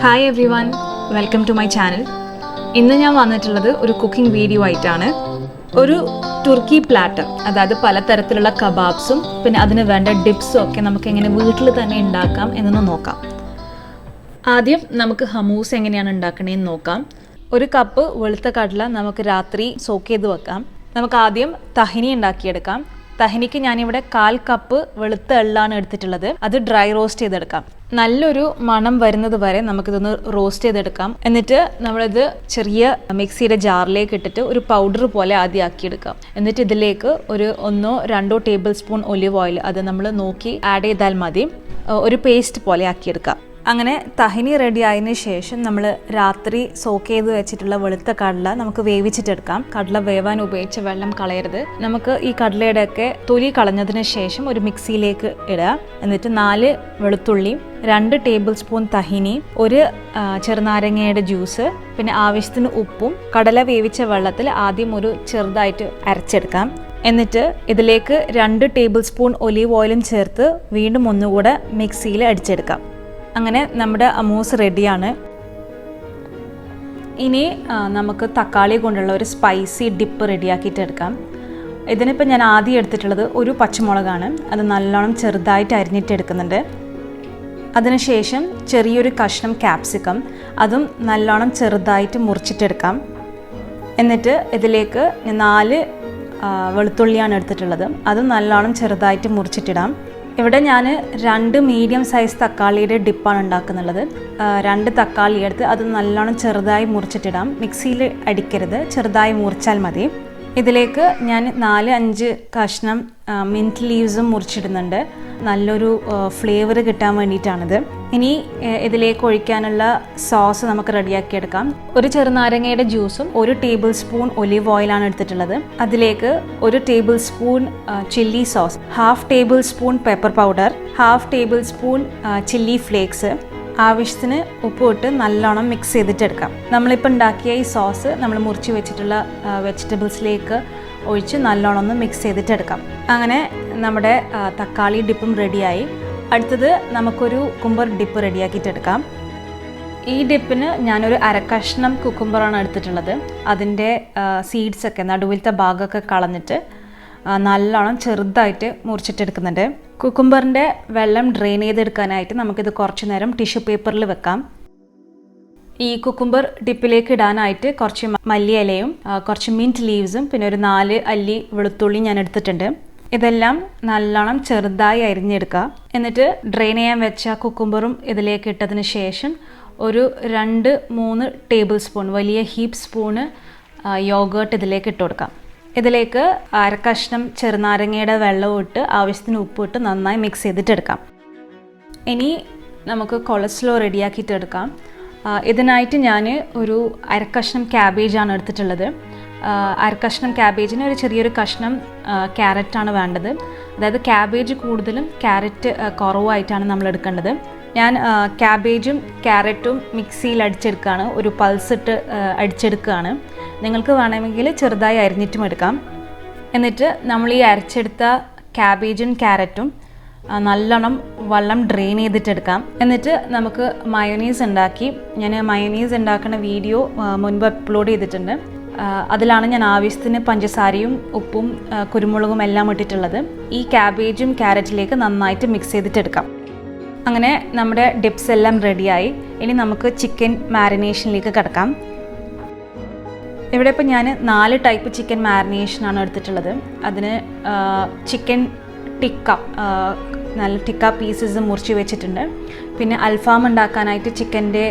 Hi everyone, welcome to my channel. ഇന്ന് ഞാൻ വന്നിട്ടുള്ളത് ഒരു കുക്കിംഗ് വീഡിയോ ആയിട്ടാണ്. ഒരു തുർക്കി പ്ലാറ്റർ, അതായത് പലതരത്തിലുള്ള കബാബ്സും പിന്നെ അതിന് വേണ്ട ഡിപ്സും ഒക്കെ നമുക്ക് എങ്ങനെ വീട്ടിൽ തന്നെ ഉണ്ടാക്കാം എന്നൊന്ന് നോക്കാം. ആദ്യം നമുക്ക് ഹമൂസ് എങ്ങനെയാണ് ഉണ്ടാക്കണേന്ന് നോക്കാം. ഒരു കപ്പ് വെളുത്ത കടല നമുക്ക് രാത്രി സോക്ക് ചെയ്ത് വെക്കാം. നമുക്ക് ആദ്യം തഹിനി ഉണ്ടാക്കിയെടുക്കാം. തഹിനിക്ക് ഞാനിവിടെ 1/4 കപ്പ് വെളുത്ത എള്ളാണ് എടുത്തിട്ടുള്ളത്. അത് ഡ്രൈ റോസ്റ്റ് ചെയ്തെടുക്കാം. നല്ലൊരു മണം വരുന്നത് വരെ നമുക്കിതൊന്ന് റോസ്റ്റ് ചെയ്തെടുക്കാം. എന്നിട്ട് നമ്മളിത് ചെറിയ മിക്സിയുടെ ജാറിലേക്ക് ഇട്ടിട്ട് ഒരു പൗഡർ പോലെ ആദ്യം ആക്കിയെടുക്കാം. എന്നിട്ട് ഇതിലേക്ക് ഒരു 1-2 ടേബിൾ സ്പൂൺ ഒലിവ് ഓയിൽ അത് നമ്മൾ നോക്കി ആഡ് ചെയ്താൽ മതി. ഒരു പേസ്റ്റ് പോലെ ആക്കിയെടുക്കാം. അങ്ങനെ തഹിനി റെഡി ആയതിനു ശേഷം നമ്മൾ രാത്രി സോക്ക് ചെയ്ത് വെച്ചിട്ടുള്ള വെളുത്ത കടല നമുക്ക് വേവിച്ചിട്ടെടുക്കാം. കടല വേവാൻ ഉപയോഗിച്ച വെള്ളം കളയരുത്. നമുക്ക് ഈ കടലയുടെയൊക്കെ തൊലി കളഞ്ഞതിന് ശേഷം ഒരു മിക്സിയിലേക്ക് ഇടുക. എന്നിട്ട് 4 വെളുത്തുള്ളിയും 2 ടേബിൾ സ്പൂൺ തഹിനി, ഒരു ചെറുനാരങ്ങയുടെ ജ്യൂസ്, പിന്നെ ആവശ്യത്തിന് ഉപ്പും കടല വേവിച്ച വെള്ളത്തിൽ ആദ്യം ഒരു ചെറുതായിട്ട് അരച്ചെടുക്കാം. എന്നിട്ട് ഇതിലേക്ക് 2 ടേബിൾ സ്പൂൺ ഒലീവ് ഓയിലും ചേർത്ത് വീണ്ടും ഒന്നുകൂടെ മിക്സിയിൽ അടിച്ചെടുക്കാം. അങ്ങനെ നമ്മുടെ അമൂസ് റെഡിയാണ്. ഇനി നമുക്ക് തക്കാളി കൊണ്ടുള്ള ഒരു സ്പൈസി ഡിപ്പ് റെഡിയാക്കിയിട്ട് എടുക്കാം. ഇതിനിപ്പോൾ ഞാൻ ആദ്യം എടുത്തിട്ടുള്ളത് ഒരു പച്ചമുളകാണ്. അത് നല്ലോണം ചെറുതായിട്ട് അരിഞ്ഞിട്ടെടുക്കുന്നുണ്ട്. അതിനുശേഷം ചെറിയൊരു കഷ്ണം ക്യാപ്സിക്കം, അതും നല്ലോണം ചെറുതായിട്ട് മുറിച്ചിട്ടെടുക്കാം. എന്നിട്ട് ഇതിലേക്ക് 4 വെളുത്തുള്ളിയാണ് എടുത്തിട്ടുള്ളത്. അതും നല്ലോണം ചെറുതായിട്ട് മുറിച്ചിട്ടിടാം. ഇവിടെ ഞാൻ 2 മീഡിയം സൈസ് തക്കാളിയുടെ ഡിപ്പാണ് ഉണ്ടാക്കുന്നുള്ളത്. 2 തക്കാളി എടുത്ത് അത് നല്ലോണം ചെറുതായി മുറിച്ചിട്ടിടാം. മിക്സിയിൽ അടിക്കരുത്, ചെറുതായി മുറിച്ചാൽ മതി. ഇതിലേക്ക് ഞാൻ 4-5 കഷ്ണം മിൻറ്റ് ലീവ്സും മുറിച്ചിടുന്നുണ്ട്. നല്ലൊരു ഫ്ലേവർ കിട്ടാൻ വേണ്ടിയിട്ടാണിത്. ഇനി ഇതിലേക്ക് ഒഴിക്കാനുള്ള സോസ് നമുക്ക് റെഡിയാക്കിയെടുക്കാം. ഒരു ചെറുനാരങ്ങയുടെ ജ്യൂസും 1 ടേബിൾ സ്പൂൺ ഒലിവ് ഓയിലാണ് എടുത്തിട്ടുള്ളത്. അതിലേക്ക് 1 table spoon chilli sauce, 1/2 table spoon pepper powder, 1/2 table spoon chilli flakes, ആവശ്യത്തിന് ഉപ്പ് ഇട്ട് നല്ലോണം മിക്സ് ചെയ്തിട്ടെടുക്കാം. നമ്മളിപ്പോൾ ഉണ്ടാക്കിയ ഈ സോസ് നമ്മൾ മുറിച്ച് വെച്ചിട്ടുള്ള വെജിറ്റബിൾസിലേക്ക് ഒഴിച്ച് നല്ലോണം ഒന്ന് മിക്സ് ചെയ്തിട്ടെടുക്കാം. അങ്ങനെ നമ്മുടെ തക്കാളി ഡിപ്പും റെഡിയായി. അടുത്തത് നമുക്കൊരു കുക്കുംബർ ഡിപ്പ് റെഡിയാക്കിയിട്ടെടുക്കാം. ഈ ഡിപ്പിന് ഞാനൊരു 1/2 കഷ്ണം കുക്കുംബറാണ് എടുത്തിട്ടുള്ളത്. അതിൻ്റെ സീഡ്സൊക്കെ നടുവിലത്തെ ഭാഗമൊക്കെ കളഞ്ഞിട്ട് നല്ലോണം ചെറുതായിട്ട് മുറിച്ചിട്ടെടുക്കുന്നുണ്ട്. കുക്കുംബറിൻ്റെ വെള്ളം ഡ്രെയിൻ ചെയ്തെടുക്കാനായിട്ട് നമുക്കിത് കുറച്ച് നേരം ടിഷ്യൂ പേപ്പറിൽ വെക്കാം. ഈ കുക്കുംബർ ഡിപ്പിലേക്ക് ഇടാനായിട്ട് കുറച്ച് മല്ലിയിലയും കുറച്ച് മിൻറ്റ് ലീവ്സും പിന്നെ ഒരു 4 അല്ലി വെളുത്തുള്ളി ഞാൻ എടുത്തിട്ടുണ്ട്. ഇതെല്ലാം നല്ലോണം ചെറുതായി അരിഞ്ഞെടുക്കുക. എന്നിട്ട് ഡ്രെയിൻ ചെയ്യാൻ വെച്ച കുക്കുംബറും ഇതിലേക്ക് ഇട്ടതിന് ശേഷം ഒരു 2-3 ടേബിൾ സ്പൂൺ വലിയ ഹീപ്പ് സ്പൂണ് യോഗേർട്ട് ഇതിലേക്ക് ഇട്ട് കൊടുക്കാം. ഇതിലേക്ക് 1/2 കഷ്ണം ചെറുനാരങ്ങയുടെ വെള്ളവും ഇട്ട് ആവശ്യത്തിന് ഉപ്പിട്ട് നന്നായി മിക്സ് ചെയ്തിട്ടെടുക്കാം. ഇനി നമുക്ക് കൊളസ്ട്രോ റെഡിയാക്കിയിട്ടെടുക്കാം. ഇതിനായിട്ട് ഞാൻ ഒരു 1/2 കഷ്ണം ക്യാബേജാണ് എടുത്തിട്ടുള്ളത്. 1/2 കഷ്ണം ക്യാബേജിന് ഒരു ചെറിയൊരു കഷ്ണം ക്യാരറ്റാണ് വേണ്ടത്. അതായത് ക്യാബേജ് കൂടുതലും ക്യാരറ്റ് കുറവായിട്ടാണ് നമ്മൾ എടുക്കേണ്ടത്. ഞാൻ ക്യാബേജും ക്യാരറ്റും മിക്സിയിൽ അടിച്ചെടുക്കുകയാണ്, ഒരു പൾസ് ഇട്ട് അടിച്ചെടുക്കുകയാണ്. നിങ്ങൾക്ക് വേണമെങ്കിൽ ചെറുതായി അരിഞ്ഞിട്ടും എടുക്കാം. എന്നിട്ട് നമ്മൾ ഈ അരച്ചെടുത്ത ക്യാബേജും ക്യാരറ്റും നല്ലോണം വെള്ളം ഡ്രെയിൻ ചെയ്തിട്ടെടുക്കാം. എന്നിട്ട് നമുക്ക് മയോനൈസ് ഉണ്ടാക്കി, ഞാൻ മയോനൈസ് ഉണ്ടാക്കുന്ന വീഡിയോ മുൻപ് അപ്ലോഡ് ചെയ്തിട്ടുണ്ട്. അതിലാണ് ഞാൻ ആവശ്യത്തിന് പഞ്ചസാരയും ഉപ്പും കുരുമുളകും എല്ലാം ഇട്ടിട്ടുള്ളത്. ഈ ക്യാബേജും ക്യാരറ്റിലേക്ക് നന്നായിട്ട് മിക്സ് ചെയ്തിട്ടെടുക്കാം. അങ്ങനെ നമ്മുടെ ഡിപ്സ് എല്ലാം റെഡിയായി. ഇനി നമുക്ക് ചിക്കൻ മാരിനേഷനിലേക്ക് കിടക്കാം. ഇവിടെ ഇപ്പോൾ ഞാൻ 4 ടൈപ്പ് ചിക്കൻ മാരിനേഷനാണ് എടുത്തിട്ടുള്ളത്. അതിന് ചിക്കൻ ടിക്ക, നല്ല ടിക്ക പീസസ് മുറിച്ച് വെച്ചിട്ടുണ്ട്. പിന്നെ അൽഫാം ഉണ്ടാക്കാനായിട്ട് ചിക്കൻ്റെ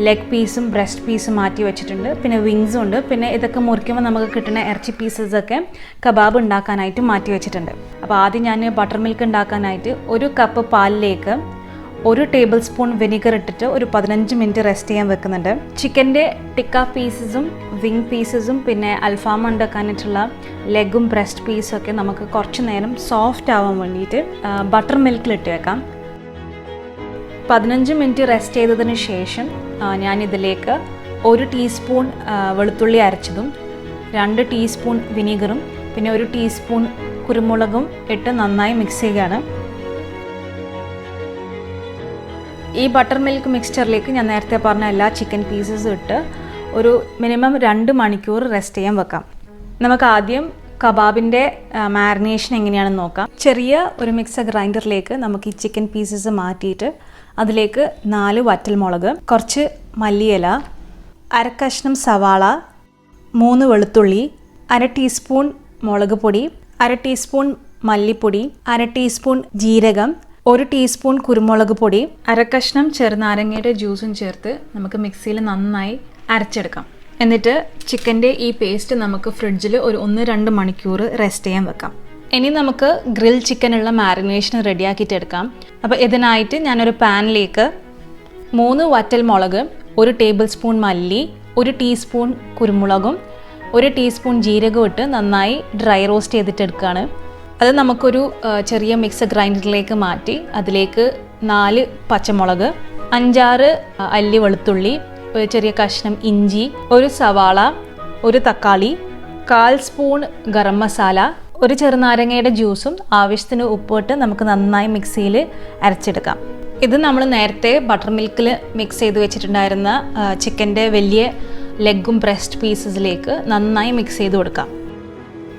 ലെഗ് പീസും ബ്രസ്റ്റ് പീസും മാറ്റി വെച്ചിട്ടുണ്ട്. പിന്നെ വിങ്സും ഉണ്ട്. പിന്നെ ഇതൊക്കെ മുറിക്കുമ്പോൾ നമുക്ക് കിട്ടുന്ന ഇറച്ചി പീസസൊക്കെ കബാബ് ഉണ്ടാക്കാനായിട്ട് മാറ്റി വെച്ചിട്ടുണ്ട്. അപ്പോൾ ആദ്യം ഞാൻ ബട്ടർ മിൽക്ക് ഉണ്ടാക്കാനായിട്ട് 1 കപ്പ് പാലിലേക്ക് 1 ടേബിൾ സ്പൂൺ വിനിഗർ ഇട്ടിട്ട് ഒരു 15 മിനിറ്റ് റെസ്റ്റ് ചെയ്യാൻ വെക്കുന്നുണ്ട്. ചിക്കൻ്റെ ടിക്ക പീസസും വിങ് പീസസും പിന്നെ അൽഫാം ഉണ്ടാക്കാനായിട്ടുള്ള ലെഗും ബ്രസ്റ്റ് പീസും ഒക്കെ നമുക്ക് കുറച്ച് നേരം സോഫ്റ്റ് ആവാൻ വേണ്ടിയിട്ട് ബട്ടർ മിൽക്കിലിട്ട് വെക്കാം. 15 മിനിറ്റ് റെസ്റ്റ് ചെയ്തതിന് ശേഷം ഞാനിതിലേക്ക് 1 ടീസ്പൂൺ വെളുത്തുള്ളി അരച്ചതും 2 ടീസ്പൂൺ വിനീഗറും പിന്നെ 1 ടീസ്പൂൺ കുരുമുളകും ഇട്ട് നന്നായി മിക്സ് ചെയ്യുകയാണ്. ഈ ബട്ടർ മിൽക്ക് മിക്സ്ചറിലേക്ക് ഞാൻ നേരത്തെ പറഞ്ഞ എല്ലാ ചിക്കൻ പീസസും ഇട്ട് ഒരു മിനിമം 2 മണിക്കൂർ റെസ്റ്റ് ചെയ്യാൻ വെക്കാം. നമുക്ക് ആദ്യം കബാബിൻ്റെ മാരിനേഷൻ എങ്ങനെയാണെന്ന് നോക്കാം. ചെറിയ ഒരു മിക്സർ ഗ്രൈൻഡറിലേക്ക് നമുക്ക് ഈ ചിക്കൻ പീസസ് മാറ്റിയിട്ട് അതിലേക്ക് 4 വറ്റൽമുളക്, കുറച്ച് മല്ലിയില, 1/2 കഷ്ണം സവാള, 3 വെളുത്തുള്ളി, 1/2 ടീസ്പൂൺ മുളക് പൊടി, 1/2 ടീസ്പൂൺ മല്ലിപ്പൊടി, 1/2 ടീസ്പൂൺ ജീരകം, 1 ടീസ്പൂൺ കുരുമുളക് പൊടി, 1/2 കഷ്ണം ചെറുനാരങ്ങയുടെ ജ്യൂസും ചേർത്ത് നമുക്ക് മിക്സിയിൽ നന്നായി അരച്ചെടുക്കാം. എന്നിട്ട് ചിക്കൻ്റെ ഈ പേസ്റ്റ് നമുക്ക് ഫ്രിഡ്ജിൽ ഒരു 1-2 മണിക്കൂർ റെസ്റ്റ് ചെയ്യാൻ വെക്കാം. ഇനി നമുക്ക് ഗ്രിൽ ചിക്കനുള്ള മാരിനേഷൻ റെഡിയാക്കിയിട്ട് എടുക്കാം. അപ്പോൾ ഇതിനായിട്ട് ഞാനൊരു പാനിലേക്ക് 3 വറ്റൽമുളക്, 1 ടേബിൾ സ്പൂൺ മല്ലി, 1 ടീസ്പൂൺ കുരുമുളകും 1 ടീസ്പൂൺ ജീരകവും ഇട്ട് നന്നായി ഡ്രൈ റോസ്റ്റ് ചെയ്തിട്ടെടുക്കുകയാണ്. അത് നമുക്കൊരു ചെറിയ മിക്സർ ഗ്രൈൻഡറിലേക്ക് മാറ്റി അതിലേക്ക് 4 പച്ചമുളക്, 5-6 അല്ലി വെളുത്തുള്ളി, ഒരു ചെറിയ കഷ്ണം ഇഞ്ചി, 1 സവാള, 1 തക്കാളി, 1/4 സ്പൂൺ ഗരം മസാല, 1 ചെറുനാരങ്ങയുടെ ജ്യൂസും ആവശ്യത്തിന് ഉപ്പിട്ട് നമുക്ക് നന്നായി മിക്സിയിൽ അരച്ചെടുക്കാം. ഇത് നമ്മൾ നേരത്തെ ബട്ടർ മിൽക്കിൽ മിക്സ് ചെയ്ത് വെച്ചിട്ടുണ്ടായിരുന്ന ചിക്കൻ്റെ വലിയ ലെഗും ബ്രസ്റ്റ് പീസസിലേക്ക് നന്നായി മിക്സ് ചെയ്ത് കൊടുക്കാം.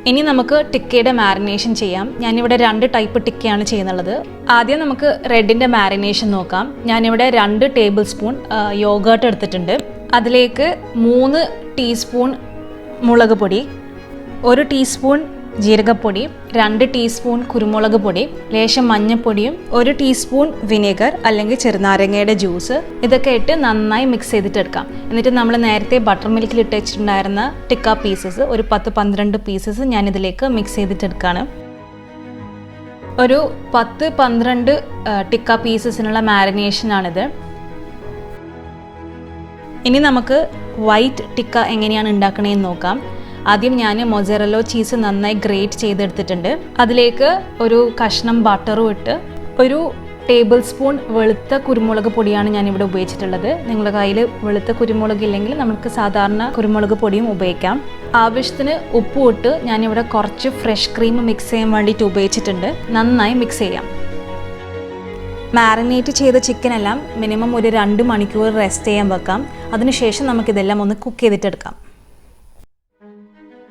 ഇനി നമുക്ക് ടിക്കയുടെ മാരിനേഷൻ ചെയ്യാം. ഞാനിവിടെ 2 ടൈപ്പ് ടിക്കയാണ് ചെയ്യുന്നുള്ളത്. ആദ്യം നമുക്ക് റെഡിൻ്റെ മാരിനേഷൻ നോക്കാം. ഞാനിവിടെ 2 ടേബിൾ സ്പൂൺ യോഗേർട്ട് എടുത്തിട്ടുണ്ട്. അതിലേക്ക് 3 ടീസ്പൂൺ മുളക് പൊടി, 1 ടീസ്പൂൺ ജീരകപ്പൊടി, 2 ടീസ്പൂൺ കുരുമുളക് പൊടി, ലേശം മഞ്ഞൾപ്പൊടിയും 1 ടീസ്പൂൺ വിനെഗർ അല്ലെങ്കിൽ ചെറുനാരങ്ങയുടെ ജ്യൂസ്, ഇതൊക്കെ ഇട്ട് നന്നായി മിക്സ് ചെയ്തിട്ടെടുക്കാം. എന്നിട്ട് നമ്മൾ നേരത്തെ ബട്ടർ മിൽക്കിൽ ഇട്ട് വെച്ചിട്ടുണ്ടായിരുന്ന ടിക്ക പീസസ് ഒരു 10-12 പീസസ് ഞാനിതിലേക്ക് മിക്സ് ചെയ്തിട്ടെടുക്കുകയാണ്. ഒരു 10-12 ടിക്ക പീസസിനുള്ള മാരിനേഷനാണിത്. ഇനി നമുക്ക് വൈറ്റ് ടിക്ക എങ്ങനെയാണ് ഉണ്ടാക്കണേന്ന് നോക്കാം. ആദ്യം ഞാൻ മൊസറല്ല ചീസ് നന്നായി ഗ്രേറ്റ് ചെയ്തെടുത്തിട്ടുണ്ട്. അതിലേക്ക് ഒരു കഷ്ണം ബട്ടറും ഇട്ട് 1 ടേബിൾ സ്പൂൺ വെളുത്ത കുരുമുളക് പൊടിയാണ് ഞാനിവിടെ ഉപയോഗിച്ചിട്ടുള്ളത്. നിങ്ങളുടെ കയ്യിൽ വെളുത്ത കുരുമുളക് ഇല്ലെങ്കിൽ നമുക്ക് സാധാരണ കുരുമുളക് പൊടിയും ഉപയോഗിക്കാം. ആവശ്യത്തിന് ഉപ്പും ഇട്ട് ഞാനിവിടെ കുറച്ച് ഫ്രഷ് ക്രീം മിക്സ് ചെയ്യാൻ വേണ്ടിയിട്ട് ഉപയോഗിച്ചിട്ടുണ്ട്. നന്നായി മിക്സ് ചെയ്യാം. മാരിനേറ്റ് ചെയ്ത ചിക്കനെല്ലാം മിനിമം ഒരു 2 മണിക്കൂർ റെസ്റ്റ് ചെയ്യാൻ വെക്കാം. അതിനുശേഷം നമുക്കിതെല്ലാം ഒന്ന് കുക്ക് ചെയ്തിട്ടെടുക്കാം.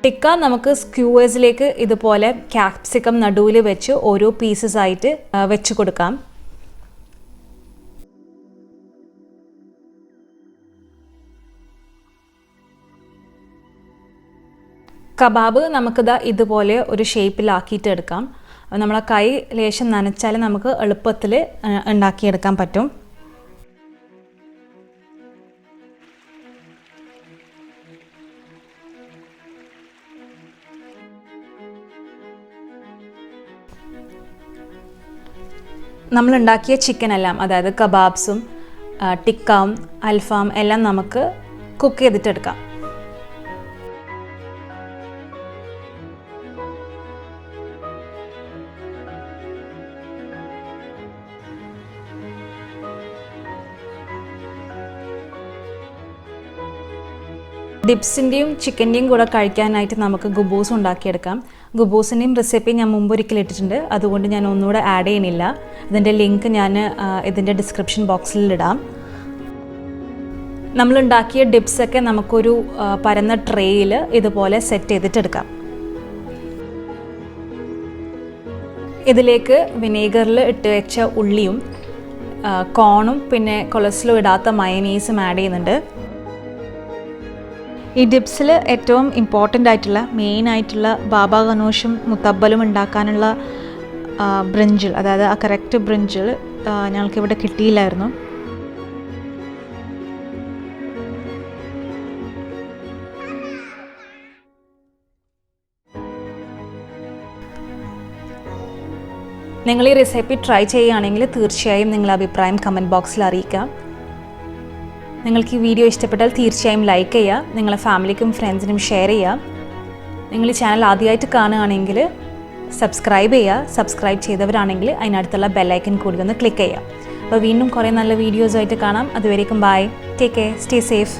ടിക്ക നമുക്ക് സ്ക്യൂവേഴ്സിലേക്ക് ഇതുപോലെ ക്യാപ്സിക്കം നടുവിൽ വെച്ച് ഓരോ പീസസ് ആയിട്ട് വെച്ച് കൊടുക്കാം. കബാബ് നമുക്കിതാ ഇതുപോലെ ഒരു ഷേപ്പിലാക്കിയിട്ട് എടുക്കാം. നമ്മളെ കൈ ലേശം നനച്ചാൽ നമുക്ക് എളുപ്പത്തിൽ ഉണ്ടാക്കിയെടുക്കാൻ പറ്റും. നമ്മളുണ്ടാക്കിയ ചിക്കനെല്ലാം, അതായത് കബാബ്സും ടിക്കയും അൽഫാം എല്ലാം നമുക്ക് കുക്ക് ചെയ്തിട്ടെടുക്കാം. ഡിപ്സിൻ്റെയും ചിക്കൻ്റെയും കൂടെ കഴിക്കാനായിട്ട് നമുക്ക് കുബൂസ് ഉണ്ടാക്കിയെടുക്കാം. കുബൂസിൻ്റെയും റെസിപ്പി ഞാൻ മുമ്പൊരിക്കൽ ഇട്ടിട്ടുണ്ട്, അതുകൊണ്ട് ഞാൻ ഒന്നുകൂടെ ആഡ് ചെയ്യണില്ല. ഇതിൻ്റെ ലിങ്ക് ഞാൻ ഇതിൻ്റെ ഡിസ്ക്രിപ്ഷൻ ബോക്സിൽ ഇടാം. നമ്മളുണ്ടാക്കിയ ഡിപ്സൊക്കെ നമുക്കൊരു പരന്ന ട്രേയിൽ ഇതുപോലെ സെറ്റ് ചെയ്തിട്ടെടുക്കാം. ഇതിലേക്ക് വിനേഗറിൽ ഇട്ട് വെച്ച ഉള്ളിയും കോണും പിന്നെ കൊളസ്ട്രോൾ ഇടാത്ത മയനീസും ആഡ് ചെയ്യുന്നുണ്ട്. ഈ ഡിപ്സിൽ ഏറ്റവും ഇമ്പോർട്ടൻ്റ് ആയിട്ടുള്ള മെയിനായിട്ടുള്ള ബാബ ഗനോഷും മുത്തബ്ബലും ഉണ്ടാക്കാനുള്ള ബ്രിഞ്ചിൽ, അതായത് ആ കറക്റ്റ് ബ്രിഞ്ചിൽ ഞങ്ങൾക്കിവിടെ കിട്ടിയില്ലായിരുന്നു. നിങ്ങൾ ഈ റെസിപ്പി ട്രൈ ചെയ്യുകയാണെങ്കിൽ തീർച്ചയായും നിങ്ങളുടെ അഭിപ്രായം കമൻറ്റ് ബോക്സിൽ അറിയിക്കാം. നിങ്ങൾക്ക് ഈ വീഡിയോ ഇഷ്ടപ്പെട്ടാൽ തീർച്ചയായും ലൈക്ക് ചെയ്യുക, നിങ്ങളുടെ ഫാമിലിക്കും ഫ്രണ്ട്സിനും ഷെയർ ചെയ്യുക. നിങ്ങൾ ഈ ചാനൽ ആദ്യമായിട്ട് കാണുകയാണെങ്കിൽ സബ്സ്ക്രൈബ് ചെയ്യുക. സബ്സ്ക്രൈബ് ചെയ്തവരാണെങ്കിൽ അതിനടുത്തുള്ള ബെല്ലൈക്കൻ കൂടി ഒന്ന് ക്ലിക്ക് ചെയ്യുക. അപ്പോൾ വീണ്ടും കുറേ നല്ല വീഡിയോസായിട്ട് കാണാം. അതുവരേക്കും bye, take care, stay safe.